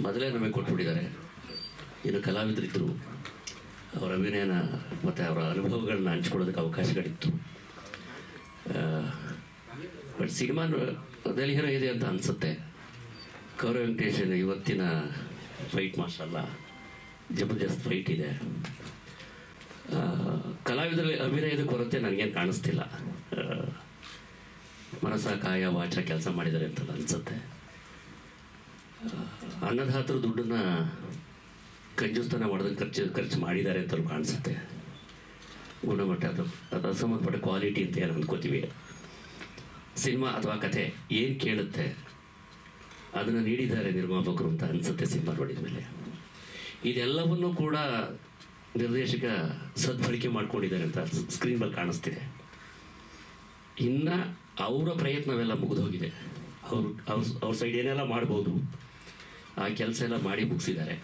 ಮೊದಲೇ ನಮಗೆ ಕೊಟ್ಬಿಟ್ಟಿದ್ದಾರೆ. ಇನ್ನು ಕಲಾವಿದರಿದ್ದರು, ಅವರ ಅಭಿನಯನ ಮತ್ತು ಅವರ ಅನುಭವಗಳನ್ನ ಹಂಚ್ಕೊಳ್ಳೋದಕ್ಕೆ ಅವಕಾಶಗಳಿತ್ತು. ಬಟ್ ಸಿನಿಮಾದಲ್ಲಿ ಏನೋ ಇದೆ ಅಂತ ಅನಿಸುತ್ತೆ. ಗೌರವ್ ವೆಂಕಟೇಶ್ ಇವತ್ತಿನ ಫೈಟ್ ಮಾಸ್ಟರ್ ಅಲ್ಲ, ಜಬರ್ದಸ್ತ್ ಫೈಟ್ ಇದೆ. ಕಲಾವಿದರಲ್ಲಿ ಅಭಿನಯದ ಕೊರತೆ ನನಗೇನು ಕಾಣಿಸ್ತಿಲ್ಲ. ಮನಸ್ಸ ಕಾಯ ವಾಚ ಕೆಲಸ ಮಾಡಿದ್ದಾರೆ ಅಂತ ಅನಿಸುತ್ತೆ. ಅನ್ನದಾತರು ದುಡ್ಡನ್ನು ಕಂಜೂಸ್ತನ ಮಾಡೋದಕ್ಕೆ ಖರ್ಚು ಮಾಡಿದ್ದಾರೆ ಅಂತಲೂ ಕಾಣಿಸುತ್ತೆ. ಗುಣಮಟ್ಟ ಅದು ಅಸಂಬಂಧಪಟ್ಟ ಕ್ವಾಲಿಟಿ ಅಂತ ಏನು ಅಂದ್ಕೋತೀವಿ. ಸಿನಿಮಾ ಅಥವಾ ಕಥೆ ಏನು ಕೇಳುತ್ತೆ ಅದನ್ನು ನೀಡಿದ್ದಾರೆ ನಿರ್ಮಾಪಕರು ಅಂತ ಅನಿಸುತ್ತೆ ಸಿನಿಮಾ ನೋಡಿದ ಮೇಲೆ. ಇದೆಲ್ಲವನ್ನೂ ಕೂಡ ನಿರ್ದೇಶಕ ಸದ್ಬಳಕೆ ಮಾಡ್ಕೊಂಡಿದ್ದಾರೆ ಅಂತ ಸ್ಕ್ರೀನ್ ಮೇಲೆ ಕಾಣಿಸ್ತಿದೆ. ಇನ್ನು ಅವರ ಪ್ರಯತ್ನವೆಲ್ಲ ಮುಗಿದು ಹೋಗಿದೆ. ಅವ್ರ ಸೈಡ್ ಏನೆಲ್ಲ ಮಾಡ್ಬೋದು ಆ ಕೆಲಸ ಎಲ್ಲ ಮಾಡಿ ಮುಗಿಸಿದ್ದಾರೆ.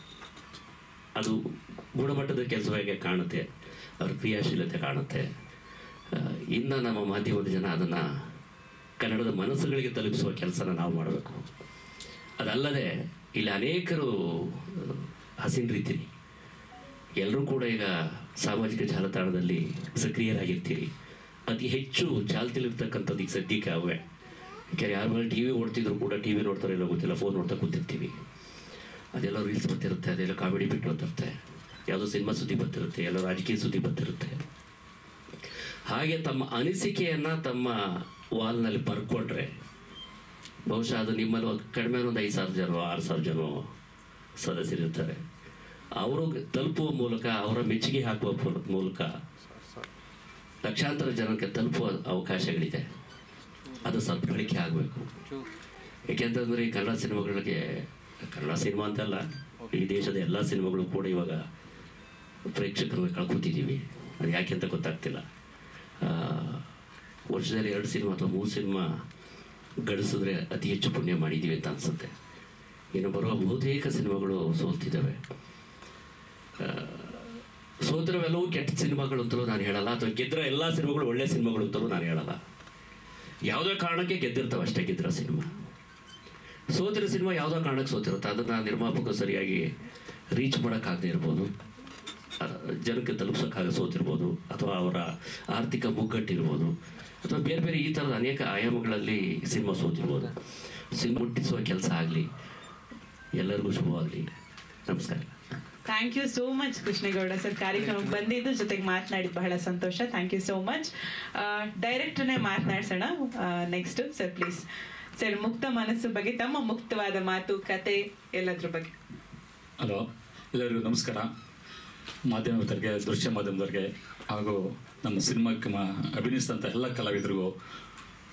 ಅದು ಗುಣಮಟ್ಟದ ಕೆಲಸವಾಗಿ ಕಾಣುತ್ತೆ, ಅವ್ರ ಕ್ರಿಯಾಶೀಲತೆ ಕಾಣುತ್ತೆ. ಇನ್ನು ನಮ್ಮ ಮಾಧ್ಯಮದ ಜನ ಅದನ್ನು ಕನ್ನಡದ ಮನಸ್ಸುಗಳಿಗೆ ತಲುಪಿಸುವ ಕೆಲಸನ ನಾವು ಮಾಡಬೇಕು. ಅದಲ್ಲದೆ ಇಲ್ಲಿ ಅನೇಕರು ಹಸಿನರಿದ್ದೀರಿ, ಎಲ್ಲರೂ ಕೂಡ ಈಗ ಸಾಮಾಜಿಕ ಜಾಲತಾಣದಲ್ಲಿ ಸಕ್ರಿಯರಾಗಿರ್ತೀರಿ. ಅತಿ ಹೆಚ್ಚು ಚಾಲ್ತಿಲಿರ್ತಕ್ಕಂಥದ್ದು ಈಗ ಸದ್ಯಕ್ಕೆ ಅವೇ. ಯಾಕೆ ಯಾರ ಮೇಲೆ ಟಿ ವಿ ಓಡ್ತಿದ್ರು ಕೂಡ ಟಿ ವಿ ನೋಡ್ತಾರೆ ಇಲ್ಲ ಗೊತ್ತಿಲ್ಲ, ಫೋನ್ ನೋಡ್ತಾ ಕೂತಿರ್ತೀವಿ. ಅದೆಲ್ಲ ರೀಲ್ಸ್ ಬರ್ತಿರುತ್ತೆ, ಅದೆಲ್ಲ ಕಾಮಿಡಿ ಬಿಟ್ಟು ಬರ್ತಿರುತ್ತೆ, ಯಾವುದೋ ಸಿನಿಮಾ ಸುದ್ದಿ ಬರ್ತಿರುತ್ತೆ, ಎಲ್ಲ ರಾಜಕೀಯ ಸುದ್ದಿ ಬರ್ತಿರುತ್ತೆ. ಹಾಗೆ ತಮ್ಮ ಅನಿಸಿಕೆಯನ್ನು ತಮ್ಮ ವಾಲ್ನಲ್ಲಿ ಬರ್ಕೊಂಡ್ರೆ ಬಹುಶಃ ಅದು ನಿಮ್ಮಲ್ಲಿ ಕಡಿಮೆ ಒಂದು 5,000 ಜನ 6,000 ಜನ ಸದಸ್ಯರಿರ್ತಾರೆ. ಅವರು ತಲುಪುವ ಮೂಲಕ, ಅವರ ಮೆಚ್ಚುಗೆ ಹಾಕುವ ಮೂಲಕ ಲಕ್ಷಾಂತರ ಜನಕ್ಕೆ ತಲುಪುವ ಅವಕಾಶಗಳಿದೆ. ಅದು ಸದ್ಬಳಕೆ ಆಗಬೇಕು. ಏಕೆಂತಂದರೆ ಈ ಕನ್ನಡ ಸಿನಿಮಾಗಳಿಗೆ, ಕನ್ನಡ ಸಿನಿಮಾ ಅಂತಲ್ಲ, ಈ ದೇಶದ ಎಲ್ಲ ಸಿನಿಮಾಗಳು ಕೂಡ ಇವಾಗ ಪ್ರೇಕ್ಷಕರನ್ನ ಕಳ್ಕೊತಿದ್ದೀವಿ. ಅದು ಯಾಕೆ ಅಂತ ಗೊತ್ತಾಗ್ತಿಲ್ಲ. ವರ್ಷದಲ್ಲಿ 2 ಸಿನಿಮಾ ಅಥವಾ 3 ಸಿನಿಮಾ ಗಳಿಸಿದ್ರೆ ಅತಿ ಹೆಚ್ಚು ಪುಣ್ಯ ಮಾಡಿದ್ದೀವಿ ಅಂತ ಅನಿಸುತ್ತೆ. ಇನ್ನು ಬರುವ ಬಹುತೇಕ ಸಿನಿಮಾಗಳು ಸೋಲ್ತಿದ್ದಾವೆ. ಸೋತಿರವೆಲ್ಲವೂ ಕೆಟ್ಟ ಸಿನಿಮಾಗಳು ಅಂತಲೂ ನಾನು ಹೇಳಲ್ಲ, ಅಥವಾ ಗೆದ್ದಿರೋ ಎಲ್ಲ ಸಿನಿಮಾಗಳು ಒಳ್ಳೆ ಸಿನಿಮಾಗಳು ಅಂತಲೂ ನಾನು ಹೇಳಲ್ಲ. ಯಾವುದೋ ಕಾರಣಕ್ಕೆ ಗೆದ್ದಿರ್ತಾವೆ ಅಷ್ಟೇ ಗೆದ್ದಿರೋ ಸಿನಿಮಾ. ಸೋತಿರೋ ಸಿನಿಮಾ ಯಾವುದೋ ಕಾರಣಕ್ಕೆ ಸೋತಿರುತ್ತೆ. ಅದನ್ನು ನಿರ್ಮಾಪಕರು ಸರಿಯಾಗಿ ರೀಚ್ ಮಾಡೋಕ್ಕಾಗದೇ ಇರ್ಬೋದು, ಜನಕ್ಕೆ ತಲುಪಿಸೋಕ್ಕಾಗ ಸೋತಿರ್ಬೋದು, ಅಥವಾ ಅವರ ಆರ್ಥಿಕ ಮುಗ್ಗಟ್ಟಿರ್ಬೋದು, ಅಥವಾ ಬೇರೆ ಬೇರೆ ಈ ಥರದ ಅನೇಕ ಆಯಾಮಗಳಲ್ಲಿ ಸಿನಿಮಾ ಸೋತಿರ್ಬೋದು. ಸಿನಿಮಾ ಮುಟ್ಟಿಸುವ ಕೆಲಸ ಆಗಲಿ. ಎಲ್ಲರಿಗೂ ಶುಭವಾಗಲಿ. ನಮಸ್ಕಾರ. Thank you so much Krishnegowda sir, ಕಾರ್ಯಕ್ರಮಕ್ಕೆ ಬಂದಿದ್ದು, ಜೊತೆಗೆ ಮಾತನಾಡಿದ್ದು ಬಹಳ ಸಂತೋಷ. Thank you so much. ಡೈರೆಕ್ಟರ್ನೇ ಮಾತನಾಡ್ಸೋಣ next. Sir please sir, Mukta Manassu ಬಗ್ಗೆ ತಮ್ಮ ಮುಕ್ತವಾದ ಮಾತು, ಕತೆ ಎಲ್ಲದ್ರ ಬಗ್ಗೆ. ಹಲೋ, ಎಲ್ಲರಿಗೂ ನಮಸ್ಕಾರ. ಮಾಧ್ಯಮ ಮಿತ್ರರಿಗೆ, ದೃಶ್ಯ ಮಾಧ್ಯಮದವ್ರಿಗೆ, ಹಾಗೂ ನಮ್ಮ ಸಿನಿಮಾಕ್ಕೆ ಅಭಿನಯಿಸಿದಂಥ ಎಲ್ಲ ಕಲಾವಿದರಿಗೂ,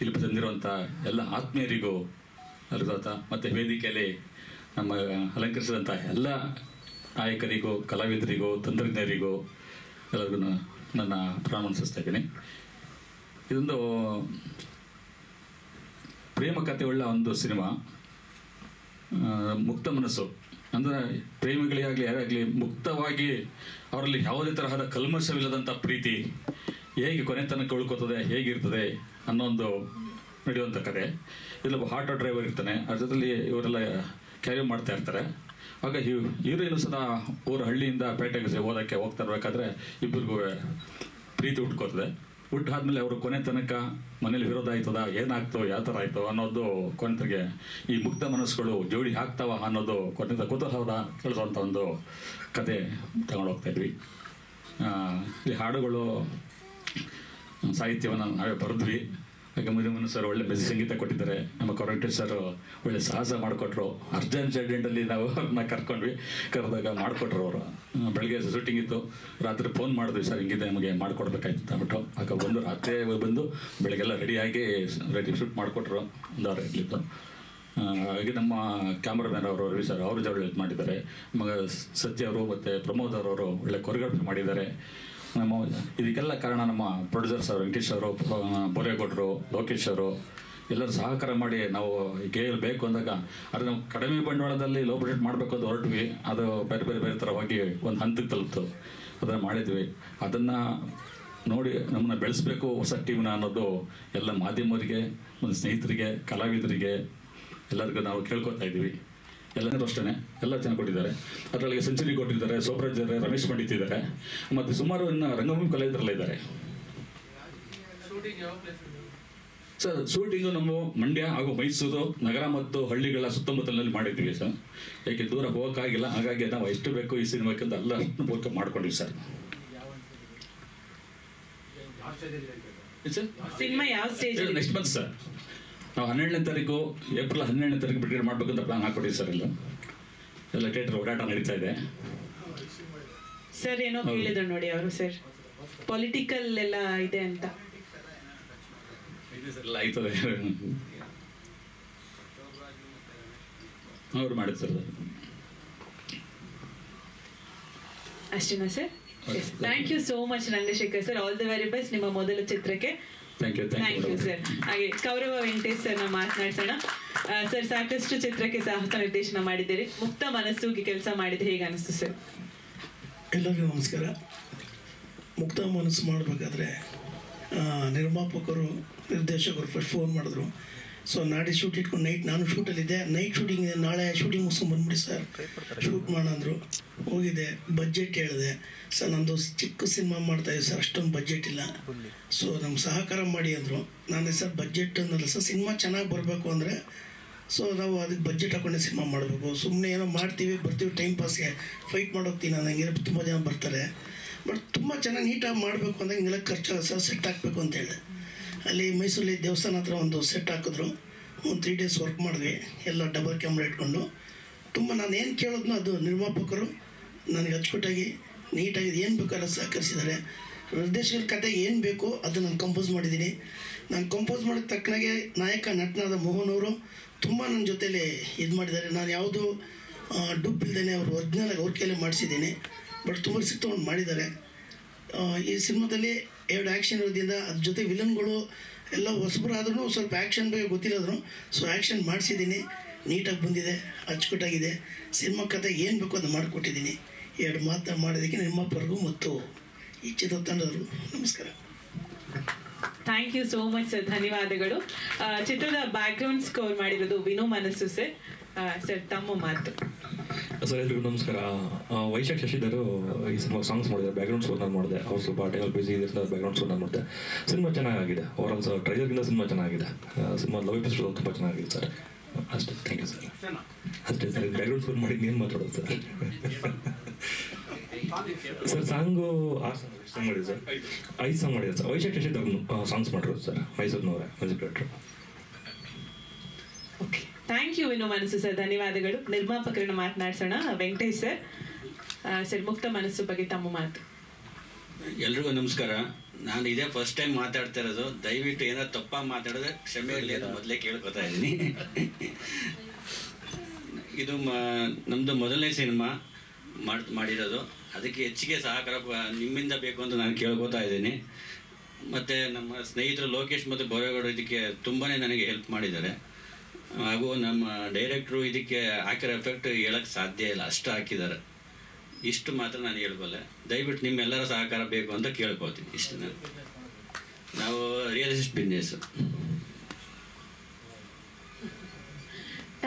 ಇಲ್ಲಿ ಬಂದಿರುವಂಥ ಎಲ್ಲ ಆತ್ಮೀಯರಿಗೂ ಮತ್ತು ವೇದಿಕೆಯಲ್ಲಿ ನಮ್ಮ ಅಲಂಕರಿಸಿದಂಥ ಎಲ್ಲ ನಾಯಕರಿಗೂ, ಕಲಾವಿದರಿಗೂ, ತಂತ್ರಜ್ಞರಿಗೂ ಎಲ್ಲರಿಗೂ ನನ್ನ ಪ್ರಣಾಮ ಸಲ್ಲಿಸ್ತಾ ಇದ್ದೀನಿ. ಇದೊಂದು ಪ್ರೇಮ ಕಥೆ ಉಳ್ಳ ಒಂದು ಸಿನಿಮಾ. ಮುಕ್ತ ಮನಸ್ಸು ಅಂದರೆ ಪ್ರೇಮಿಗಳಿಗಾಗಲಿ ಯಾರಾಗಲಿ ಮುಕ್ತವಾಗಿ ಅವರಲ್ಲಿ ಯಾವುದೇ ತರಹದ ಕಲ್ಮಶವಿಲ್ಲದಂಥ ಪ್ರೀತಿ ಹೇಗೆ ಕೊನೆ ತನಕ ಉಳ್ಕೋತದೆ, ಹೇಗಿರ್ತದೆ ಅನ್ನೋ ಒಂದು ನಡೆಯುವಂಥ ಕತೆ. ಇಲ್ಲೊಬ್ಬ ಆಟೋ ಡ್ರೈವರ್ ಇರ್ತಾನೆ, ಅದ್ರ ಜೊತೆಲಿ ಇವರೆಲ್ಲ ಕ್ಯಾರಿ ಮಾಡ್ತಾ ಇರ್ತಾರೆ. ಆಗ ಹೀರೋಯಿನು ಸಹ ಹಳ್ಳಿಯಿಂದ ಪೇಟೆಗೆ ಓದೋಕ್ಕೆ ಹೋಗ್ತಾ ಇರಬೇಕಾದ್ರೆ ಇಬ್ಬರಿಗೂ ಪ್ರೀತಿ ಹುಟ್ಕೋತದೆ. ಹುಟ್ಟಾದ್ಮೇಲೆ ಅವರು ಕೊನೆ ತನಕ ಮನೇಲಿ ವಿರೋಧ ಆಯ್ತದ, ಏನಾಗ್ತೋ, ಯಾವ ಥರ ಆಯ್ತೋ ಅನ್ನೋದು ಕೊನೆಗೆ ಈ ಮುಕ್ತ ಮನಸ್ಸುಗಳು ಜೋಡಿ ಆಗ್ತಾವ ಅನ್ನೋದು ಕೊನೆಯ ಕುತೂಹಲದ ತಿಳಿಸುವಂಥ ಒಂದು ಕತೆ ತಗೊಂಡು ಹೋಗ್ತಾ ಇದ್ವಿ. ಈ ಹಾಡುಗಳು ಸಾಹಿತ್ಯವನ್ನು ನಾವೇ ಬರೆದ್ವಿ. ಹಾಗೆ ಮುದಿಮನ್ ಸರ್ ಒಳ್ಳೆ ಮೆಸಿ ಸಂಗೀತ ಕೊಟ್ಟಿದ್ದಾರೆ. ನಮ್ಮ ಕೊರಂಟೇಶ್ ಸರ್ ಒಳ್ಳೆ ಸಾಹಸ ಮಾಡಿಕೊಟ್ರು. ಅರ್ಜೆಂಟಲ್ಲಿ ನಾವು ಅವ್ರನ್ನ ಕರೆದಾಗ ಮಾಡಿಕೊಟ್ರು. ಅವರು ಬೆಳಗ್ಗೆ ಶೂಟಿಂಗ್ ಇತ್ತು, ರಾತ್ರಿ ಫೋನ್ ಮಾಡಿದ್ವಿ, ಸರ್ ಹಿಂಗಿದೆ ನಮಗೆ ಮಾಡಿಕೊಡ್ಬೇಕಾಯ್ತು ಅಂದ್ಬಿಟ್ಟು. ಆಗ ಬಂದು ರಾತ್ರಿ ಬಂದು ಬೆಳಗ್ಗೆಲ್ಲ ರೆಡಿ ಶೂಟ್ ಮಾಡಿಕೊಟ್ರು. ಒಂದು ಅವರ್ ಇರಲಿತ್ತು. ಹಾಗೆ ನಮ್ಮ ಕ್ಯಾಮ್ರಾಮ್ಯಾನ್ ಅವರು ರವಿ ಸರ್ ಅವರು ಜೊತೆ ಹೆಲ್ಪ್ ಮಾಡಿದ್ದಾರೆ. ಮಗ ಸತ್ಯ ಅವರು ಮತ್ತು ಪ್ರಮೋದ್ ಅವರವರು ಒಳ್ಳೆ ಕೊರಿಯೋಗ್ರಫಿ ಮಾಡಿದ್ದಾರೆ. ನಮ್ಮ ಇದಕ್ಕೆಲ್ಲ ಕಾರಣ ನಮ್ಮ ಪ್ರೊಡ್ಯೂಸರ್ಸ್ ಅವರು, ವೆಂಕಟೇಶ್ ಅವರು, ಬೋರೇಗೌಡರು, ಲೋಕೇಶ್ ಅವರು ಎಲ್ಲರೂ ಸಹಕಾರ ಮಾಡಿ ನಾವು ಗೇಲ್ ಬೇಕು ಅಂದಾಗ ಅದು ನಾವು ಕಡಿಮೆ ಬಂಡವಾಳದಲ್ಲಿ ಲೋ ಬಜೆಟ್ ಮಾಡಬೇಕು ಅಂತ ಹೊರಟ್ವಿ. ಅದು ಬೇರೆ ಬೇರೆ ಬೇರೆ ಥರವಾಗಿ ಒಂದು ಹಂತಕ್ಕೆ ತಲುಪ್ತು. ಅದನ್ನು ಮಾಡಿದ್ವಿ. ಅದನ್ನು ನೋಡಿ ನಮ್ಮನ್ನ ಬೆಳೆಸಬೇಕು ಹೊಸ ಟೀಮ್ನ ಅನ್ನೋದು ಎಲ್ಲ ಮಾಧ್ಯಮರಿಗೆ, ಒಂದು ಸ್ನೇಹಿತರಿಗೆ, ಕಲಾವಿದರಿಗೆ ಎಲ್ಲರಿಗೂ ನಾವು ಕೇಳ್ಕೊತಾ ಇದ್ದೀವಿ. ಎಲ್ಲರೂ ಅಷ್ಟೇ ಎಲ್ಲ ಚೆನ್ನಾಗಿ ಕೊಟ್ಟಿದ್ದಾರೆ. ಅದರೊಳಗೆ ಸೆಂಚುರಿ ಕೊಟ್ಟಿದ್ದಾರೆ, ಸೋಪರಾಜ್ ಇದ್ದಾರೆ, ರಮೇಶ್ ಪಂಡಿತ್ ಇದ್ದಾರೆ, ಮತ್ತು ಸುಮಾರು ಇನ್ನು ರಂಗಭೂಮಿ ಕಲಾವಿದರೆಲ್ಲ ಇದ್ದಾರೆ. ಸರ್ ಶೂಟಿಂಗು ನಮ್ಮ ಮಂಡ್ಯ ಹಾಗೂ ಮೈಸೂರು ನಗರ ಮತ್ತು ಹಳ್ಳಿಗಳ ಸುತ್ತಮುತ್ತಲಿನಲ್ಲಿ ಮಾಡಿದ್ದೀವಿ ಸರ್. ಯಾಕೆ ದೂರ ಹೋಗೋಕ್ಕಾಗಿಲ್ಲ, ಹಾಗಾಗಿ ನಾವು ಎಷ್ಟು ಬೇಕು ಈ ಸಿನಿಮಾಕ್ಕೆ ಅಂತ ಎಲ್ಲ ಅಷ್ಟು ಪೂರ್ಕ ಮಾಡ್ಕೊಂಡಿವಿ ಸರ್. ಸಿನಿಮಾ ಯಾವ ಸ್ಟೇಜ್? Next month sir. ನಾವು 12ನೇ ತಾರೀಕು ಏಪ್ರಿಲ್ 12ನೇ ತಾರೀಕು ಬಿಡುಗಡೆ ಮಾಡಬೇಕಂತ ಪ್ಲಾನ್ ಹಾಕೊಟ್ಟಿವಿ ಸರ್. ಎಲ್ಲ ಥಿಯೇಟರ್ ಓಡಾಟ ನಡೀತಾ ಇದೆ ಸರ್. ಏನೋ ಹೇಳಿದ್ರು ನೋಡಿ ಅವರು ಸರ್, ಪೊಲಿಟಿಕಲ್ ಎಲ್ಲ ಇದೆ ಅಂತ. ಎಲ್ಲ ಆಯ್ತದೆ ಅವ್ರು ಮಾಡಿದ್ ಸರ್. ಅಷ್ಟೇನಾ sir? Thank you so much Rangashekar sir. All the very best ನಿಮ್ಮ ಮೊದಲ ಚಿತ್ರಕ್ಕೆ. Thank you sir. ಹಾಗೆ ಕೌರವ ವೆಂಕಟೇಶ್ ಸರ್ನ ಮಾತನಾಡ್ಸೋಣ. ಸರ್, ಸಾಕಷ್ಟು ಚಿತ್ರಕ್ಕೆ ಸಾಹಸ ನಿರ್ದೇಶನ ಮಾಡಿದ್ದೀರಿ, ಮುಕ್ತ ಮನಸ್ಸುಗೆ ಕೆಲಸ ಮಾಡಿದ್ರೆ ಹೇಗೆ ಅನಿಸ್ತು ಸರ್? ಎಲ್ಲರಿಗೂ ನಮಸ್ಕಾರ. ಮುಕ್ತ ಮನಸ್ಸು ಮಾಡಬೇಕಾದ್ರೆ ನಿರ್ಮಾಪಕರು ನಿರ್ದೇಶಕರು ಫಸ್ಟ್ ಫೋನ್ ಮಾಡಿದ್ರು. ಸೊ ನಾಳೆ ಶೂಟ್ ಇಟ್ಕೊಂಡು ನೈಟ್ ನಾನು ಶೂಟಲ್ಲಿದ್ದೆ, ನೈಟ್ ಶೂಟಿಂಗ್ ಇದೆ, ನಾಳೆ ಶೂಟಿಂಗ್ ಮುಗಿಸ್ಕೊಂಡು ಬಂದ್ಬಿಡಿ ಸರ್, ಶೂಟ್ ಮಾಡೋಣ ಅಂದರು. ಹೋಗಿದ್ದೆ, ಬಜೆಟ್ ಹೇಳಿದೆ. ಸರ್ ನಂದು ಚಿಕ್ಕ ಸಿನಿಮಾ ಮಾಡ್ತಾಯಿದ್ದೆ ಸರ್, ಅಷ್ಟೊಂದು ಬಜೆಟ್ ಇಲ್ಲ, ಸೊ ನಮ್ಗೆ ಸಹಕಾರ ಮಾಡಿ ಅಂದರು. ನಾನೇ ಸರ್ ಬಜೆಟ್ ಅನ್ನಲ್ಲ ಸರ್, ಸಿನಿಮಾ ಚೆನ್ನಾಗಿ ಬರಬೇಕು ಅಂದರೆ ಸೊ ನಾವು ಅದಕ್ಕೆ ಬಜೆಟ್ ಹಾಕೊಂಡೆ ಸಿನಿಮಾ ಮಾಡಬೇಕು. ಸುಮ್ಮನೆ ಏನೋ ಮಾಡ್ತೀವಿ ಬರ್ತೀವಿ ಟೈಮ್ ಪಾಸ್ಗೆ ಫೈಟ್ ಮಾಡೋಗ್ತೀನಿ ನಾನು, ಹಂಗೆ ತುಂಬ ಜನ ಬರ್ತಾರೆ, ಬಟ್ ತುಂಬ ಚೆನ್ನಾಗಿ ನೀಟಾಗಿ ಮಾಡಬೇಕು ಅಂದಾಗ ಹಿಂಗೆಲ್ಲ ಖರ್ಚು ಸರ್ ಸೆಟ್ ಹಾಕಬೇಕು ಅಂತ ಹೇಳಿದೆ. ಅಲ್ಲಿ ಮೈಸೂರಲ್ಲಿ ದೇವಸ್ಥಾನ ಹತ್ರ ಒಂದು ಸೆಟ್ ಹಾಕಿದ್ರು, ಒಂದು 3 days ವರ್ಕ್ ಮಾಡಿದ್ವಿ, ಎಲ್ಲ ಡಬಲ್ ಕ್ಯಾಮ್ರಾ ಇಟ್ಕೊಂಡು. ತುಂಬ ನಾನು ಏನು ಕೇಳಿದ್ನೋ ಅದು ನಿರ್ಮಾಪಕರು ನನಗೆ ಅಚ್ಚುಕಟ್ಟಾಗಿ ನೀಟಾಗಿ ಏನು ಬೇಕಲ್ಲ ಸಹಕರಿಸಿದ್ದಾರೆ. ನಿರ್ದೇಶಕರ ಕತೆ ಏನು ಬೇಕೋ ಅದು ನಾನು ಕಂಪೋಸ್ ಮಾಡಿದ್ದೀನಿ. ನಾನು ಕಂಪೋಸ್ ಮಾಡೋಕ್ಕೆ ತಕ್ಕನಾಗೆ ನಾಯಕ ನಟನಾದ ಮೋಹನ್ ಅವರು ತುಂಬ ನನ್ನ ಜೊತೆಲಿ ಇದು ಮಾಡಿದ್ದಾರೆ. ನಾನು ಯಾವುದೂ ಡುಪ್ ಇಲ್ದೇನೆ ಅವರು ಒರಿಜಿನಲ್ ಅವ್ರ ಕೈಲೇ ಮಾಡಿಸಿದ್ದೀನಿ, ಬಟ್ ತುಂಬ ರಿಸ್ಕ್ ತೊಗೊಂಡು ಮಾಡಿದ್ದಾರೆ. ಈ ಸಿನಿಮಾದಲ್ಲಿ 2 ಆ್ಯಕ್ಷನ್ ಇರೋದ್ರಿಂದ ಅದ್ರ ಜೊತೆ ವಿಲನ್ಗಳು ಎಲ್ಲ ಹೊಸಬರಾದ್ರೂ ಸ್ವಲ್ಪ ಆ್ಯಕ್ಷನ್ ಬಗ್ಗೆ ಗೊತ್ತಿಲ್ಲದ್ರು, ಸೊ ಆ್ಯಕ್ಷನ್ ಮಾಡಿಸಿದ್ದೀನಿ, ನೀಟಾಗಿ ಬಂದಿದೆ, ಅಚ್ಚುಕಟ್ಟಾಗಿದೆ. ಸಿನಿಮಾ ಕತೆ ಏನು ಬೇಕೋ ಅದು ಮಾಡಿಕೊಟ್ಟಿದ್ದೀನಿ. 2 ಮಾತು ಮಾಡೋದಕ್ಕೆ ನಿರ್ಮಾಪಕರಿಗೂ ಮತ್ತು ಈ ಚಿತ್ರ ತಂಡದವರು ನಮಸ್ಕಾರ. Thank you so much sir, ಧನ್ಯವಾದಗಳು. ಚಿತ್ರದ ಬ್ಯಾಕ್ಗ್ರೌಂಡ್ ಸ್ಕೋರ್ ಮಾಡಿರೋದು ವಿನು ಮನಸ್ಸು ಸರ್. ಸರ್ ತಮ್ಮ ಮಾತು. ಸರ್ ಎಲ್ರಿಗೂ ನಮಸ್ಕಾರ. ವೈಶಾಖ್ ಶಶಿಧರ್ ಈ ಸಿನಿಮಾ ಸಾಂಗ್ಸ್ ಮಾಡಿದ್ದಾರೆ, ಬ್ಯಾಕ್ಗ್ರೌಂಡ್ ಸ್ಕೋರ್ ನಾನು ಮಾಡಿದೆ. ಅವ್ರು ಸ್ವಲ್ಪ ಟೈಮಲ್ಲಿ ಬಿಸಿ ಇದೆ, ಬ್ಯಾಕ್ಗ್ರೌಂಡ್ ಸ್ಕೋರ್ ನಾನು ಮಾಡಿದೆ. ಸಿನಿಮಾ ಚೆನ್ನಾಗಿದೆ, ಓವರಾಲ್ ಸರ್ ಟ್ರೈಲರ್ಗಿಂತ ಸಿನಿಮಾ ಚೆನ್ನಾಗಿದೆ. ಸಿನಿಮಾ ಲವ್ ಎಪಿಸೋಡ್ ತುಂಬ ಚೆನ್ನಾಗಿದೆ ಸರ್. ಅಷ್ಟೇ, ಥ್ಯಾಂಕ್ ಯು ಸರ್. ಅಷ್ಟೇ ಸರ್, ಬ್ಯಾಕ್ಗ್ರೌಂಡ್ ಸ್ಕೋರ್ ಮಾಡಿದ್ದು ಏನು ಮಾತಾಡೋದು ಸರ್? ಸರ್ ಸಾಂಗು 6 ಸಾಂಗ್ ಮಾಡಿದೆ ಸರ್, 5 ಸಾಂಗ್ ಮಾಡಿದೆ ಸರ್. ವೈಶಾಖ್ ಶಶಿಧರ್ ಸಾಂಗ್ಸ್ ಮಾಡಿರೋದು ಸರ್, ಮೈಸೂರಿನವರೇ music director. Okay, thank you Vinu Manasu sir, ಧನ್ಯವಾದಗಳು. ನಿರ್ಮಾಪಕರನ್ನು ಮಾತನಾಡ್ಸೋಣ. ವೆಂಕಟೇಶ್ ಸರ್. ಸರ್, ಮುಕ್ತ ಮನಸ್ಸು ಬಗ್ಗೆ ತಮ್ಮ ಮಾತು. ಎಲ್ರಿಗೂ ನಮಸ್ಕಾರ. ನಾನು ಇದೇ ಫಸ್ಟ್ ಟೈಮ್ ಮಾತಾಡ್ತಾ ಇರೋದು, ದಯವಿಟ್ಟು ಏನಾದ್ರು ತಪ್ಪಾಗಿ ಮಾತಾಡಿದ್ರೆ ಕ್ಷಮೆ ಇರಲಿ ಅಂತ ಮೊದಲೇ ಕೇಳ್ಕೊತಾ ಇದ್ದೀನಿ. ಇದು ನಮ್ಮದು ಮೊದಲನೇ ಸಿನಿಮಾ ಮಾಡಿರೋದು, ಅದಕ್ಕೆ ಹೆಚ್ಚಿಗೆ ಸಹಕಾರ ನಿಮ್ಮಿಂದ ಬೇಕು ಅಂತ ನಾನು ಕೇಳ್ಕೊತಾ ಇದ್ದೀನಿ. ಮತ್ತು ನಮ್ಮ ಸ್ನೇಹಿತರು ಲೋಕೇಶ್ ಮತ್ತು ಭವ್ಯಗೌಡ ಇದಕ್ಕೆ ತುಂಬಾ ನನಗೆ ಹೆಲ್ಪ್ ಮಾಡಿದ್ದಾರೆ. ಹಾಗೂ ನಮ್ಮ ಡೈರೆಕ್ಟ್ರು ಇದಕ್ಕೆ ಹಾಕಿರೋ ಎಫೆಕ್ಟ್ ಹೇಳೋಕ್ಕೆ ಸಾಧ್ಯ ಇಲ್ಲ, ಅಷ್ಟು ಹಾಕಿದ್ದಾರೆ. ಇಷ್ಟು ಮಾತ್ರ ನಾನು ಹೇಳ್ಬಲ್ಲೆ. ದಯವಿಟ್ಟು ನಿಮ್ಮೆಲ್ಲರ ಸಹಕಾರ ಬೇಕು ಅಂತ ಕೇಳ್ಕೊಳ್ತೀನಿ. ಇಷ್ಟು ನಾವು real estate business.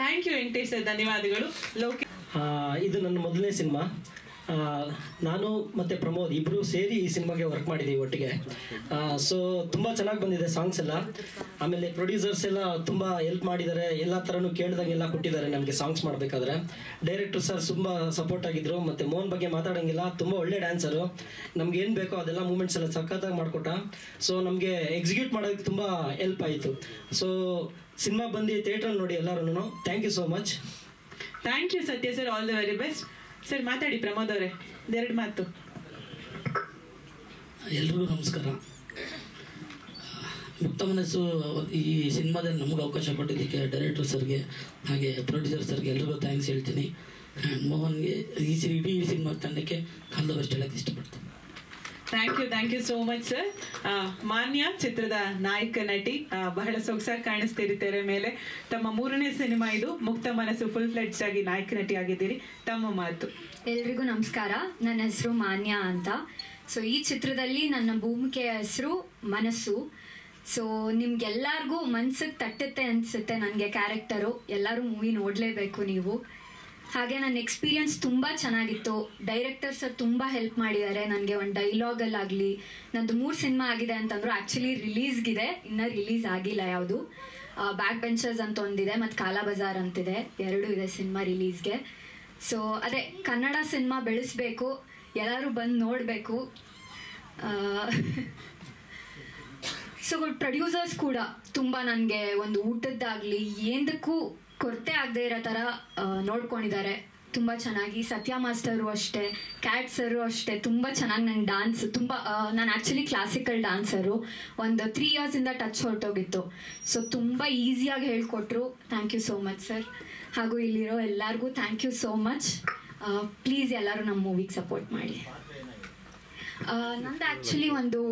Thank you Venkatesh sir, ಧನ್ಯವಾದಗಳು. ಇದು ನನ್ನ ಮೊದಲನೇ ಸಿನಿಮಾ. ನಾನು ಮತ್ತು ಪ್ರಮೋದ್ ಇಬ್ಬರು ಸೇರಿ ಈ ಸಿನಿಮಾಗೆ ವರ್ಕ್ ಮಾಡಿದ್ದೀವಿ ಒಟ್ಟಿಗೆ. ಸೊ ತುಂಬ ಚೆನ್ನಾಗಿ ಬಂದಿದೆ ಸಾಂಗ್ಸ್ ಎಲ್ಲ. ಆಮೇಲೆ ಪ್ರೊಡ್ಯೂಸರ್ಸ್ ಎಲ್ಲ ತುಂಬ ಹೆಲ್ಪ್ ಮಾಡಿದ್ದಾರೆ, ಎಲ್ಲ ಥರನೂ ಕೇಳ್ದಂಗೆಲ್ಲ ಕೊಟ್ಟಿದ್ದಾರೆ ನಮಗೆ ಸಾಂಗ್ಸ್ ಮಾಡಬೇಕಾದ್ರೆ. ಡೈರೆಕ್ಟರ್ ಸರ್ ತುಂಬ ಸಪೋರ್ಟ್ ಆಗಿದ್ದರು. ಮತ್ತು ಮೋಹನ್ ಬಗ್ಗೆ ಮಾತಾಡೋಂಗಿಲ್ಲ, ತುಂಬ ಒಳ್ಳೆ ಡ್ಯಾನ್ಸರು. ನಮ್ಗೆ ಏನು ಬೇಕೋ ಅದೆಲ್ಲ ಮೂಮೆಂಟ್ಸ್ ಎಲ್ಲ ಸಖತ್ತಾಗಿ ಮಾಡಿಕೊಟ್ಟ. ಸೊ ನಮಗೆ ಎಕ್ಸಿಕ್ಯೂಟ್ ಮಾಡೋದಕ್ಕೆ ತುಂಬ ಹೆಲ್ಪ್ ಆಯಿತು. ಸೊ ಸಿನಿಮಾ ಬಂದು ಥಿಯೇಟ್ರಲ್ಲಿ ನೋಡಿ ಎಲ್ಲರೂ. Thank you so much. Thank you Satya sir, all the very best. Sir ಮಾತಾಡಿ ಪ್ರಮೋದ್ ಅವರೇ, 2 ಮಾತು. ಎಲ್ರಿಗೂ ನಮಸ್ಕಾರ. ಮುಕ್ತ ಮನಸ್ಸು ಈ ಸಿನಿಮಾದಲ್ಲಿ ನಮಗೆ ಅವಕಾಶ ಕೊಟ್ಟಿದ್ದಕ್ಕೆ ಡೈರೆಕ್ಟರ್ ಸರ್ಗೆ ಹಾಗೆ ಪ್ರೊಡ್ಯೂಸರ್ ಸರ್ಗೆ ಎಲ್ರಿಗೂ ಥ್ಯಾಂಕ್ಸ್ ಹೇಳ್ತೀನಿ. ಮೋಹನ್ಗೆ ಈ ಇಡೀ ಸಿನಿಮಾ ತಂಡಕ್ಕೆ ಆಲ್ ದ ಬೆಸ್ಟ್ ಹೇಳಕ್ಕೆ ಇಷ್ಟಪಡ್ತೀನಿ. Thank you so much sir. ಮಾನ್ಯ ಚಿತ್ರದ ನಾಯಕ ನಟಿ, ಬಹಳ ಸೊಗಸಾಗಿ ಕಾಣಿಸ್ತೀರಿ ತೆರೆ ಮೇಲೆ. ತಮ್ಮ 3ನೇ ಸಿನಿಮಾ ಇದು, ಮುಕ್ತ ಮನಸ್ಸು. ಫುಲ್ ಫ್ಲೆಡ್ಜ್ ಆಗಿ ನಾಯಕ ನಟಿ ಆಗಿದ್ದೀರಿ, ತಮ್ಮ ಮಾತು. ಎಲ್ರಿಗೂ ನಮಸ್ಕಾರ. ನನ್ನ ಹೆಸರು ಮಾನ್ಯ ಅಂತ. ಸೊ ಈ ಚಿತ್ರದಲ್ಲಿ ನನ್ನ ಭೂಮಿಕೆಯ ಹೆಸರು ಮನಸ್ಸು. ಸೊ ನಿಮ್ಗೆಲ್ಲರಿಗೂ ಮನ್ಸಿಗೆ ತಟ್ಟುತ್ತೆ ಅನಿಸುತ್ತೆ ನನಗೆ ಕ್ಯಾರೆಕ್ಟರು. ಎಲ್ಲರೂ ಮೂವಿ ನೋಡಲೇಬೇಕು ನೀವು. ಹಾಗೆ ನನ್ನ ಎಕ್ಸ್ಪೀರಿಯನ್ಸ್ ತುಂಬ ಚೆನ್ನಾಗಿತ್ತು. ಡೈರೆಕ್ಟರ್ ಸರ್ ತುಂಬ ಹೆಲ್ಪ್ ಮಾಡಿದ್ದಾರೆ ನನಗೆ. ಒಂದು ಡೈಲಾಗಲ್ಲಾಗಲಿ, ನಂದು 3 ಸಿನಿಮಾ ಆಗಿದೆ ಅಂತಂದ್ರು. ಆ್ಯಕ್ಚುಲಿ ರಿಲೀಸ್ಗಿದೆ, ಇನ್ನೂ ರಿಲೀಸ್ ಆಗಿಲ್ಲ ಯಾವುದು. ಬ್ಯಾಕ್ ಬೆಂಚರ್ಸ್ ಅಂತ ಒಂದಿದೆ ಮತ್ತು ಕಾಲಾ ಬಜಾರ್ ಅಂತಿದೆ, 2 ಇದೆ ಸಿನಿಮಾ ರಿಲೀಸ್ಗೆ. ಸೊ ಅದೇ ಕನ್ನಡ ಸಿನಿಮಾ ಬೆಳೆಸಬೇಕು, ಎಲ್ಲರೂ ಬಂದು ನೋಡಬೇಕು. ಸೊ ಪ್ರೊಡ್ಯೂಸರ್ಸ್ ಕೂಡ ತುಂಬ ನನಗೆ ಒಂದು ಊಟದ್ದಾಗಲಿ ಏನದಕ್ಕೂ ಕೊರತೆ ಆಗದೆ ಇರೋ ಥರ ನೋಡ್ಕೊಂಡಿದ್ದಾರೆ ತುಂಬ ಚೆನ್ನಾಗಿ. ಸತ್ಯ ಮಾಸ್ಟರು ಅಷ್ಟೇ, ಕ್ಯಾಟ್ ಸರು ಅಷ್ಟೇ, ತುಂಬ ಚೆನ್ನಾಗಿ ನಂಗೆ ಡ್ಯಾನ್ಸ್ ತುಂಬ ನಾನು ಆ್ಯಕ್ಚುಲಿ ಕ್ಲಾಸಿಕಲ್ ಡ್ಯಾನ್ಸರು. ಒಂದು 3 ಇಯರ್ಸಿಂದ ಟಚ್ ಹೊರಟೋಗಿತ್ತು. ಸೊ ತುಂಬ ಈಸಿಯಾಗಿ ಹೇಳ್ಕೊಟ್ರು. Thank you so much sir. ಹಾಗೂ ಇಲ್ಲಿರೋ ಎಲ್ಲರಿಗೂ thank you so much. Please ಎಲ್ಲರೂ ನಮ್ಮ ಮೂವಿಗೆ ಸಪೋರ್ಟ್ ಮಾಡಿ. ನಂದು ಆ್ಯಕ್ಚುಲಿ ಒಂದು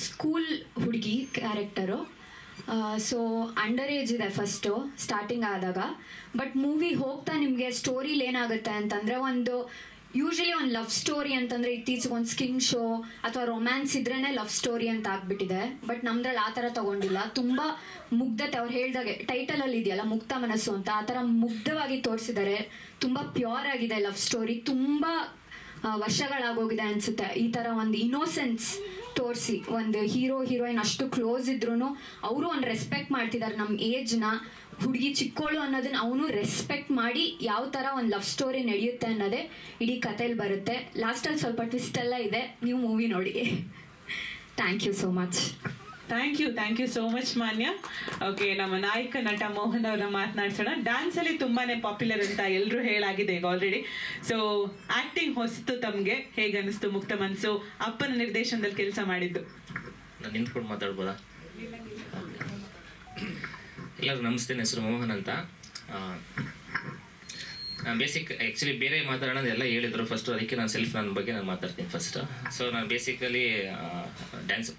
ಸ್ಕೂಲ್ ಹುಡುಗಿ ಕ್ಯಾರೆಕ್ಟರು. ಸೊ ಅಂಡರ್ ಏಜ್ ಇದೆ ಫಸ್ಟು ಸ್ಟಾರ್ಟಿಂಗ್ ಆದಾಗ. ಬಟ್ ಮೂವಿ ಹೋಗ್ತಾ ನಿಮಗೆ ಸ್ಟೋರಿಲಿ ಏನಾಗುತ್ತೆ ಅಂತಂದರೆ, ಒಂದು ಯೂಶ್ವಲಿ ಒಂದು ಲವ್ ಸ್ಟೋರಿ ಅಂತಂದರೆ ಇತ್ತೀಚೆಗೆ ಒಂದು ಸ್ಕಿನ್ ಶೋ ಅಥವಾ ರೊಮ್ಯಾನ್ಸ್ ಇದ್ರೇ ಲವ್ ಸ್ಟೋರಿ ಅಂತ ಆಗ್ಬಿಟ್ಟಿದೆ. ಬಟ್ ನಮ್ದ್ರಲ್ಲಿ ಆ ಥರ ತೊಗೊಂಡಿಲ್ಲ. ತುಂಬ ಮುಗ್ಧತೆ, ಅವ್ರು ಹೇಳ್ದಾಗೆ ಟೈಟಲಲ್ಲಿ ಇದೆಯಲ್ಲ ಮುಕ್ತ ಮನಸ್ಸು ಅಂತ, ಆ ಥರ ಮುಗ್ಧವಾಗಿ ತೋರಿಸಿದ್ದಾರೆ. ತುಂಬ ಪ್ಯೂರ್ ಆಗಿದೆ ಲವ್ ಸ್ಟೋರಿ. ತುಂಬ ವರ್ಷಗಳಾಗೋಗಿದೆ ಅನಿಸುತ್ತೆ ಈ ಥರ ಒಂದು ಇನ್ನೋಸೆನ್ಸ್ ತೋರಿಸಿ. ಒಂದು ಹೀರೋ ಹೀರೋಯಿನ್ ಅಷ್ಟು ಕ್ಲೋಸ್ ಇದ್ರೂ ಅವರು ಒಂದು ರೆಸ್ಪೆಕ್ಟ್ ಮಾಡ್ತಿದ್ದಾರೆ ನಮ್ಮ ಏಜ್ನ. ಹುಡುಗಿ ಚಿಕ್ಕೋಳು ಅನ್ನೋದನ್ನ ಅವನು ರೆಸ್ಪೆಕ್ಟ್ ಮಾಡಿ ಯಾವ ಥರ ಒಂದು ಲವ್ ಸ್ಟೋರಿ ನಡೆಯುತ್ತೆ ಅನ್ನೋದೇ ಇಡೀ ಕಥೆಯಲ್ಲಿ ಬರುತ್ತೆ. ಲಾಸ್ಟಲ್ಲಿ ಸ್ವಲ್ಪ ಟ್ವಿಸ್ಟ್ ಎಲ್ಲ ಇದೆ, ನೀವು ಮೂವಿ ನೋಡಿ. Thank you so much. Thank you so much ಮಾನ್ಯ. ಓಕೆ, ನಮ್ಮ ನಾಯಕ ನಟ ಮೋಹನ್ ಅವ್ರನ್ನ ಮಾತನಾಡ್ಸೋಣ. ಡ್ಯಾನ್ಸಲ್ಲಿ ತುಂಬಾನೇ ಪಾಪ್ಯುಲರ್ ಅಂತ ಎಲ್ಲರೂ ಹೇಳಾಗಿದೆ ಈಗ ಆಲ್ರೆಡಿ. ಸೊ ಆಕ್ಟಿಂಗ್ ಹೊಸತು ತಮಗೆ ಹೇಗೆ ಅನಿಸ್ತು? ಮುಕ್ತ ಮನಸ್ಸು ಅಪ್ಪನ ನಿರ್ದೇಶನದಲ್ಲಿ ಕೆಲಸ ಮಾಡಿದ್ದು. ನಾನು ನಿಂತ್ಕೊಂಡು ಮಾತಾಡ್ಬೋದಾ? ಎಲ್ಲರಿಗೂ ನಮಸ್ತೆ. ನನ್ನ ಹೆಸರು ಮೋಹನ್ ಅಂತ. ಆ್ಯಕ್ಚುಲಿ ಬೇರೆ ಮಾತಾಡೋದು ಎಲ್ಲ ಹೇಳಿದ್ರು ಫಸ್ಟು, ಅದಕ್ಕೆ ನಾನು ನನ್ನ ಬಗ್ಗೆ ನಾನು ಮಾತಾಡ್ತೀನಿ ಫಸ್ಟ್. ಸೊ ನಾನು ಬೇಸಿಕಲಿ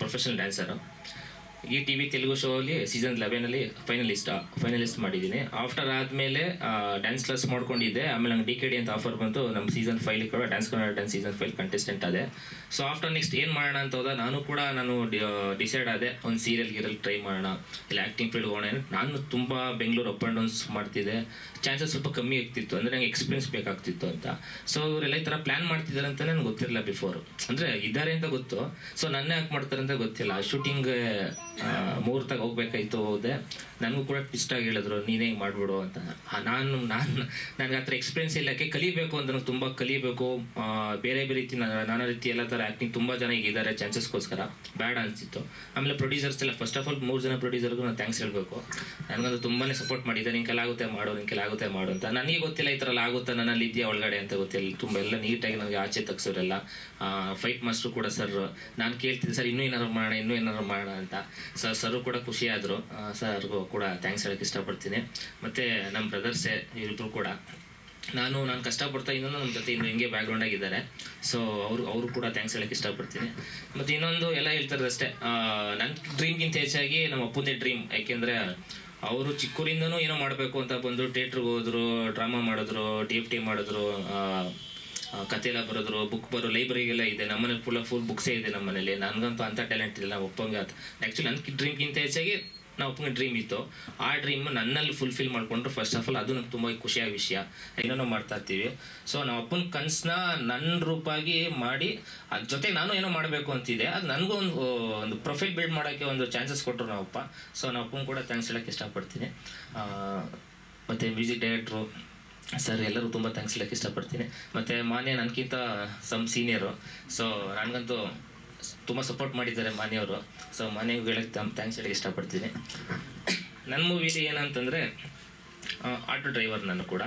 ಪ್ರೊಫೆಷನಲ್ ಡ್ಯಾನ್ಸರು. ಈ ಟಿ ವಿ ತೆಲುಗು ಶೋ ಅಲ್ಲಿ ಸೀಸನ್ 11 ಫೈನಲಿಸ್ಟ್ ಮಾಡಿದ್ದೀನಿ. ಆಫ್ಟರ್ ಆದಮೇಲೆ ಡ್ಯಾನ್ಸ್ ಕ್ಲಾಸ್ ಮಾಡ್ಕೊಂಡಿದ್ದೆ. ಆಮೇಲೆ ನಂಗೆ DKD ಅಂತ ಆಫರ್ ಬಂತು. ನಮ್ಮ ಸೀಸನ್ 5 ಕೂಡ ಡ್ಯಾನ್ಸ್ ಸೀಸನ್ 5 ಕಂಟೆಸ್ಟೆಂಟ್ ಅದೇ. ಸೊ ಆಫ್ಟರ್ ನೆಕ್ಸ್ಟ್ ಏನು ಮಾಡೋಣ ಅಂತ ಹೋದ, ನಾನು ಡಿಸೈಡ್ ಆದೆ ಒಂದು ಸೀರಿಯಲ್ ಟ್ರೈ ಮಾಡೋಣ, ಇಲ್ಲ ಆ್ಯಕ್ಟಿಂಗ್ ಫೀಲ್ಡ್ ಹೋಗೋಣ. ನಾನು ತುಂಬ ಬೆಂಗಳೂರು ಅಪ್ ಆ್ಯಂಡ್ ಡೌನ್ಸ್ ಮಾಡ್ತಿದ್ದೆ. ಚಾನ್ಸಸ್ ಸ್ವಲ್ಪ ಕಮ್ಮಿ ಆಗ್ತಿತ್ತು, ಅಂದರೆ ನಂಗೆ ಎಕ್ಸ್ಪೀರಿಯನ್ಸ್ ಬೇಕಾಗ್ತಿತ್ತು ಅಂತ. ಸೊ ಇವರೆಲ್ಲ ಈ ಥರ ಪ್ಲ್ಯಾನ್ ಮಾಡ್ತಿದ್ದಾರೆ ಅಂತ ನನಗೆ ಗೊತ್ತಿರಲಿಲ್ಲ ಬಿಫೋರು. ಅಂದರೆ ಇದ್ದಾರೆ ಅಂತ ಗೊತ್ತು, ಸೊ ನನ್ನ ಯಾಕೆ ಮಾಡ್ತಾರೆ ಅಂತ ಗೊತ್ತಿಲ್ಲ. ಶೂಟಿಂಗ್ ಮುಹೂರ್ತಾಗ ಹೋಗ್ಬೇಕಾಯ್ತು, ಹೋದೆ. ನನಗೂ ಕೂಡ ಟ್ವಿಸ್ಟಾಗಿ ಹೇಳಿದ್ರು, ನೀನೇ ಹಿಂಗೆ ಮಾಡಿಬಿಡು ಅಂತ. ನನಗೆ ಆ ಥರ ಎಕ್ಸ್ಪೀರಿಯನ್ಸ್ ಇಲ್ಲಕ್ಕೆ ಕಲಿಬೇಕು ಅಂತ, ನನಗೆ ತುಂಬ ಕಲಿಬೇಕು. ಬೇರೆ ರೀತಿ ನಾನಾ ರೀತಿ ಎಲ್ಲ ಥರ ಆ್ಯಕ್ಟಿಂಗ್ ತುಂಬ ಜನ ಈಗ ಇದ್ದಾರೆ ಚಾನ್ಸಸ್ಗೋಸ್ಕರ, ಬೇಡ ಅನಿಸಿತ್ತು. ಆಮೇಲೆ ಪ್ರೊಡ್ಯೂಸರ್ಸ್ ಎಲ್ಲ ಫಸ್ಟ್ ಆಫ್ ಆಲ್ 3 ಜನ ಪ್ರೊಡ್ಯೂಸರ್ಗೂ ನಾನು ಥ್ಯಾಂಕ್ಸ್ ಹೇಳಬೇಕು. ನನಗಂದು ತುಂಬಾ ಸಪೋರ್ಟ್ ಮಾಡಿದ್ದಾರೆ. ನಿಂಗೆಲ್ಲ ಆಗುತ್ತೆ ಮಾಡು ಅಂತ. ನನಗೆ ಗೊತ್ತಿಲ್ಲ ಈ ಥರ ಎಲ್ಲ ಆಗುತ್ತಾ, ನನ್ನಲ್ಲಿ ಇದೆಯಾ ಒಳಗಡೆ ಅಂತ ಗೊತ್ತಿಲ್ಲ. ತುಂಬ ಎಲ್ಲ ನೀಟಾಗಿ ನನಗೆ ಆಚೆ ತಗ್ಸೋರೆಲ್ಲ. ಫೈಟ್ ಮಾಸ್ಟ್ರು ಕೂಡ ಸರ್, ನಾನು ಕೇಳ್ತಿದ್ದೆ ಸರ್ ಇನ್ನೂ ಏನಾರು ಮಾಡೋಣ ಅಂತ. ಸರ್ ಕೂಡ ಖುಷಿ ಆದರು. ಸರ್ಗೂ ಕೂಡ ಥ್ಯಾಂಕ್ಸ್ ಹೇಳೋಕ್ಕೆ ಇಷ್ಟಪಡ್ತೀನಿ. ಮತ್ತು ನಮ್ಮ ಬ್ರದರ್ಸೇ ಇವರಿಬ್ಬರು ಕೂಡ. ನಾನು ಕಷ್ಟಪಡ್ತಾ ಇನ್ನೊಂದು ನಮ್ಮ ಜೊತೆ ಇನ್ನು ಹಿಂಗೆ ಬ್ಯಾಕ್ಗ್ರೌಂಡ್ ಆಗಿದ್ದಾರೆ. ಸೊ ಅವರು ಕೂಡ ಥ್ಯಾಂಕ್ಸ್ ಹೇಳೋಕ್ಕೆ ಇಷ್ಟಪಡ್ತೀನಿ. ಮತ್ತು ಇನ್ನೊಂದು ಎಲ್ಲ ಹೇಳ್ತಾರೆ ಅಷ್ಟೇ, ನನ್ನ ಡ್ರೀಮ್ಗಿಂತ ಹೆಚ್ಚಾಗಿ ನಮ್ಮ ಅಪ್ಪಂದೇ ಡ್ರೀಮ್. ಯಾಕೆಂದರೆ ಅವರು ಚಿಕ್ಕೂರಿಂದನೂ ಏನೋ ಮಾಡಬೇಕು ಅಂತ ಬಂದರು. ಥಿಯೇಟ್ರಿಗೆ ಹೋದ್ರು, ಡ್ರಾಮಾ ಮಾಡಿದ್ರು, DFT ಮಾಡಿದ್ರು, ಕತೆ ಎಲ್ಲ ಬರೆದ್ರು, ಬುಕ್ ಲೈಬ್ರರಿಗೆಲ್ಲ ಇದೆ. ನಮ್ಮನೇಲಿ ಫುಲ್ ಬುಕ್ಸೇ ಇದೆ ನಮ್ಮನೇಲಿ. ನನಗಂತೂ ಅಂಥ ಟ್ಯಾಲೆಂಟ್ ಇಲ್ಲ. ನಮ್ಮ ಅಪ್ಪಂಗೆ ಆ್ಯಕ್ಚುಲಿ ನನ್ನ ಡ್ರೀಮ್ಗಿಂತ ಹೆಚ್ಚಾಗಿ ನಾವು ಅಪ್ಪಂಗೆ ಡ್ರೀಮ್ ಇತ್ತು. ಆ ಡ್ರೀಮ್ ನನ್ನಲ್ಲಿ ಫುಲ್ಫಿಲ್ ಮಾಡಿಕೊಂಡ್ರು. ಫಸ್ಟ್ ಆಫ್ ಆಲ್ ಅದು ನನಗೆ ತುಂಬ ಖುಷಿಯಾದ ವಿಷಯ. ಏನೋ ಮಾಡ್ತಾ ಇರ್ತೀವಿ. ಸೊ ನಾವು ಅಪ್ಪನ ಕನಸನ್ನ ನನ್ನ ರೂಪಾಗಿ ಮಾಡಿ ಅದ್ರ ಜೊತೆಗೆ ನಾನು ಏನೋ ಮಾಡಬೇಕು ಅಂತಿದೆ. ಅದು ನನಗೂ ಒಂದು ಪ್ರೊಫೈಲ್ ಬಿಲ್ಡ್ ಮಾಡೋಕ್ಕೆ ಒಂದು ಚಾನ್ಸಸ್ ಕೊಟ್ಟರು ನಾವಪ್ಪ. ಸೊ ನಾವು ಅಪ್ಪನ ಕೂಡ ಥ್ಯಾಂಕ್ಸ್ ಹೇಳೋಕ್ಕೆ ಇಷ್ಟಪಡ್ತೀನಿ. ಮತ್ತು ಮ್ಯೂಸಿಕ್ ಡೈರೆಕ್ಟ್ರು ಸರ್ ಎಲ್ಲರೂ ತುಂಬ ಥ್ಯಾಂಕ್ಸ್ ಹೇಳೋಕ್ಕೆ ಇಷ್ಟಪಡ್ತೀನಿ. ಮತ್ತು ಮಾನ್ಯ ನನಗಿಂತ ಸೀನಿಯರು. ಸೊ ನನಗಂತೂ ತುಂಬ ಸಪೋರ್ಟ್ ಮಾಡಿದ್ದಾರೆ ಮಾನ್ಯವರು. ಸೊ ಮಾನ್ಯವ್ರಿಗೆ ಹೇಳೋಕ್ಕೆ ಥ್ಯಾಂಕ್ಸ್ ಹೇಳೋಕ್ಕೆ ಇಷ್ಟಪಡ್ತೀನಿ. ನನ್ನ ಮೂವಿಲಿ ಏನಂತಂದರೆ ಆಟೋ ಡ್ರೈವರ್ ನಾನು ಕೂಡ.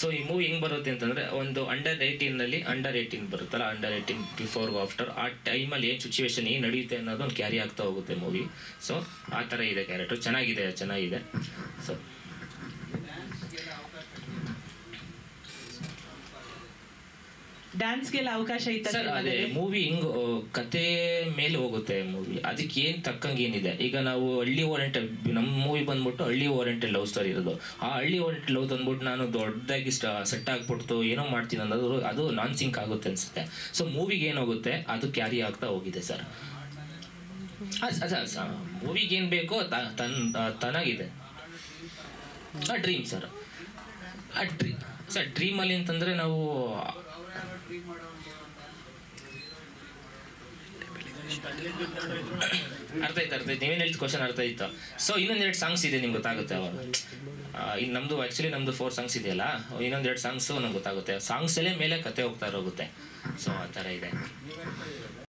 ಸೊ ಈ ಮೂವಿ ಹೆಂಗೆ ಬರುತ್ತೆ ಅಂತಂದರೆ, ಒಂದು ಅಂಡರ್ 18 ಬರುತ್ತಲ್ಲ, ಅಂಡರ್ 18 ಬಿಫೋರ್ ಆಫ್ಟರ್, ಆ ಟೈಮಲ್ಲಿ ಏನು ಸಿಚುವೇಶನ್ ಏನು ನಡೆಯುತ್ತೆ ಅನ್ನೋದು ಒಂದು ಕ್ಯಾರಿ ಆಗ್ತಾ ಹೋಗುತ್ತೆ ಮೂವಿ. ಸೊ ಆ ಥರ ಇದೆ ಕ್ಯಾರೆಕ್ಟರ್. ಚೆನ್ನಾಗಿದೆ. ಸೊ ಡ್ಯಾನ್ಸ್ಗೆಲ್ಲ ಅವಕಾಶ ಇತ್ತು ಸರ್. ಅದೇ ಮೂವಿ ಹಿಂಗ್ ಕತೆ ಮೇಲೆ ಹೋಗುತ್ತೆ ಮೂವಿ. ಅದಕ್ಕೆ ಏನ್ ತಕ್ಕಂಗೆ ಏನಿದೆ. ಈಗ ನಾವು ಹಳ್ಳಿ ಓರಿಯೆಂಟೆಡ್, ನಮ್ಮ ಮೂವಿ ಬಂದ್ಬಿಟ್ಟು ಹಳ್ಳಿ ಓರಿಯೆಂಟೆಡ್ ಲವ್ ಸ್ಟೋರಿ ಇರೋದು. ಆ ಹಳ್ಳಿ ಓರಿಯೆಂಟೆಡ್ ಲವ್ ತಂದ್ಬಿಟ್ಟು ನಾನು ದೊಡ್ಡದಾಗಿ ಸೆಟ್ ಆಗ್ಬಿಡ್ತು ಏನೋ ಮಾಡ್ತೀನಿ ಅನ್ನೋದು ಅದು ನಾನ್ ಸಿಂಕ್ ಆಗುತ್ತೆ ಅನ್ಸುತ್ತೆ. ಸೊ ಮೂವಿಗೆ ಏನಾಗುತ್ತೆ ಅದು ಕ್ಯಾರಿ ಆಗ್ತಾ ಹೋಗಿದೆ ಸರ್. ಮೂವಿಗೆ ಏನ್ ಬೇಕೋ ತನ್ನಾಗಿದೆ. ಡ್ರೀಮ್ ಸರ್, ಸರ್ ಡ್ರೀಮಲ್ಲಿ ಅಂತಂದರೆ ನಾವು ಅರ್ಥ ಆಯ್ತು ನೀವೇನು ಹೇಳ್ತು ಕ್ವಶನ್ ಅರ್ಥ ಆಯ್ತು. ಸೊ ಇನ್ನೊಂದೆರಡು ಸಾಂಗ್ಸ್ ಇದೆ ನಿಮ್ಗೆ ಗೊತ್ತಾಗುತ್ತೆ ಅವಾಗ. ಇನ್ನು ನಮ್ಮದು ಆ್ಯಕ್ಚುಲಿ ನಮ್ಮದು 4 ಸಾಂಗ್ಸ್ ಇದೆಯಲ್ಲ, ಇನ್ನೊಂದೆರಡು ಸಾಂಗ್ಸು ನಮ್ಗೆ ಗೊತ್ತಾಗುತ್ತೆ. ಸಾಂಗ್ಸಲ್ಲೇ ಮೇಲೆ ಕತೆ ಹೋಗ್ತಾ ಹೋಗುತ್ತೆ. ಸೊ ಆ ಥರ ಇದೆ.